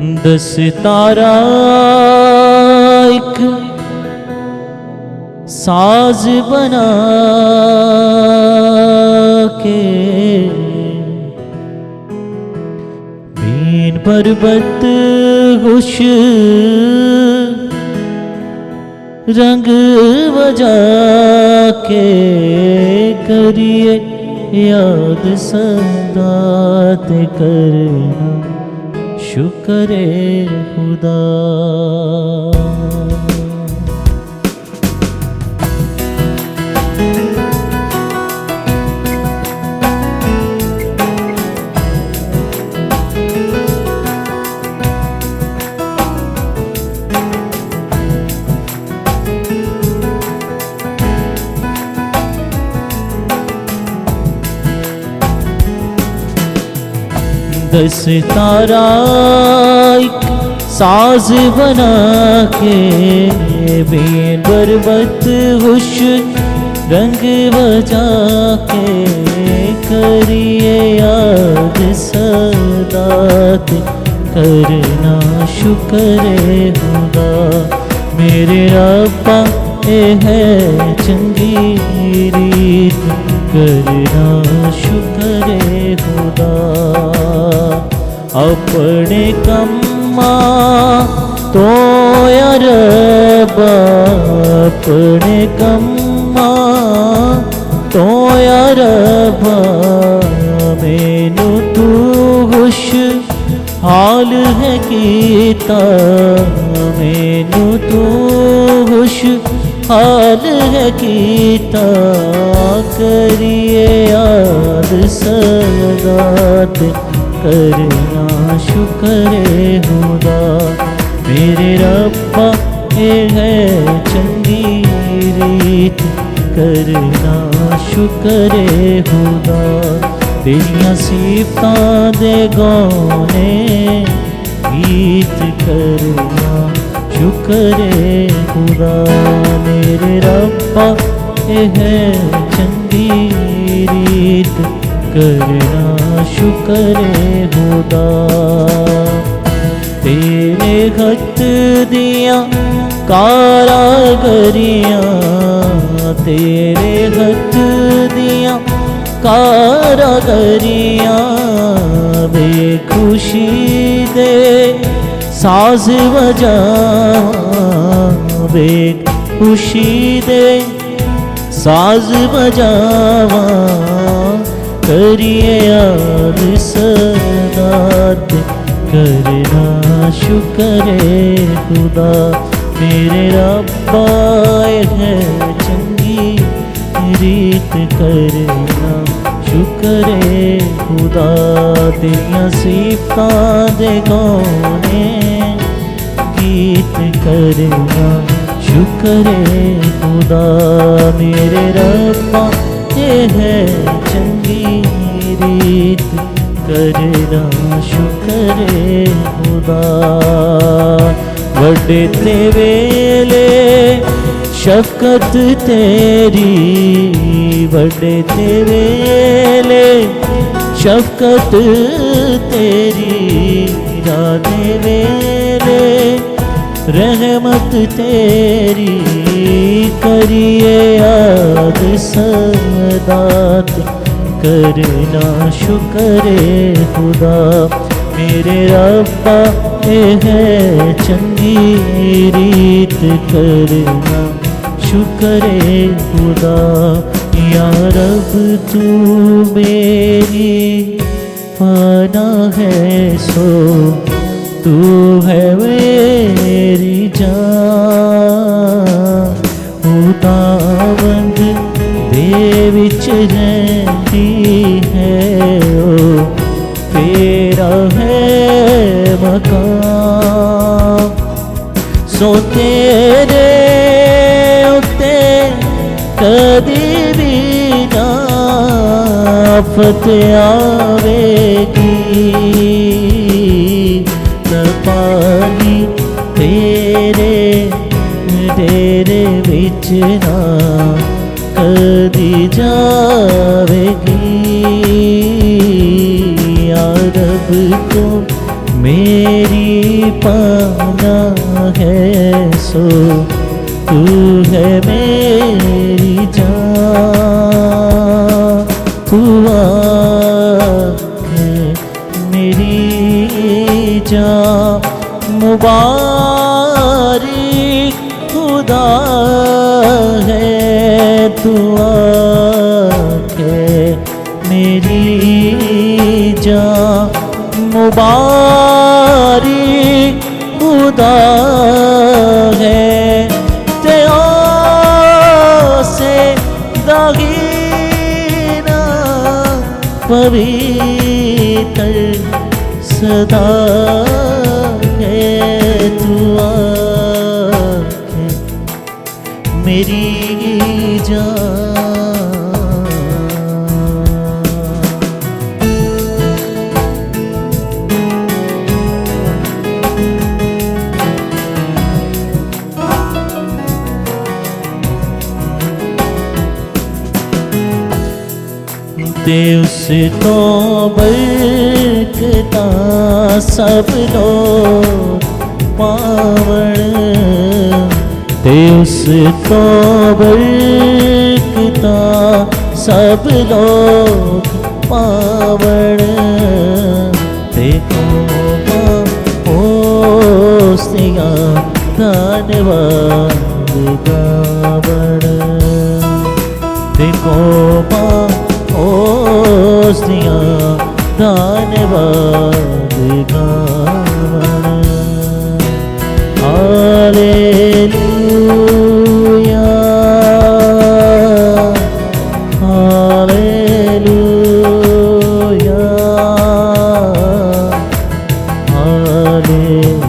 दस तारा एक साज बना के बीन पर्वत खुश रंग बजा के करिए याद सदा ते करना शुक्र खुदा। दस तारा एक साज बना के बीन पर्वत खुश रंग बजा के करिए याद सदा ते करना शुक्र खुदा। मेरे रब्बा ये है चंगी रीत करना शुक्र खुदा। अपने कम्मा तो यार अपने कम्मा तो यार मैनू तू खुश हाल है कीता मैनू तू खुश हाल है कीता करिए याद सदा ते करना शुक्र खुदा। मेरे रब्बा ये है चंगी रीत करना शुक्र खुदा। तेरियां सिफतां दे गाने गीत करना शुक्र खुदा। मेरे रब्बा ये है चंगी रीत करना शुक्र खुदा। तेरे खत दिया कारागरियां तेरे खत दिया कारागरियां बेखुशी दे साज बजा बेखुशी दे साज बजावा करिए याद सदा ते करना शुक्र खुदा। मेरे रब्बा है चंगी रीत करना शुक्र खुदा। तेरियां सिफतां दे गाने गीत करना शुक्र खुदा। मेरे रब्बा ये है चंगी रीत करना शुक्र खुदा। वड्डे ते वेले शफकत तेरी वड्डे ते वेले शफकत तेरी राधे वेले रहमत तेरी करिए याद सदा ते करना शुक्र खुदा। मेरे रब्बा ये है चंगी रीत करना शुक्र खुदा। या रब तू मेरी पाना है सो तू है मेरी जान। खुदावंद दे विच रहती है ओ तेरा है मकान। सो तेरे उत्ते कदी भी ना आफत आवेगी न पानी तेरे तेरे विच ना कदी जावेगी। या रब तो तेरी पनाह है सो तू है मेरी जान, तू है मेरी जान। मुबारक खुदा है तू है मेरी जान, मुबारक खुदा है। तेरा से दागीना पवित्र सदा है तू है मेरी जान। देव से तो बरकता सब लोग पावण, देव से तो बरकता सब लोग पावण। देखो होस्तिया धन्यवाद गावण, देखो होस्तिया धन्यवाद गावण। Hallelujah hallelujah hallelujah.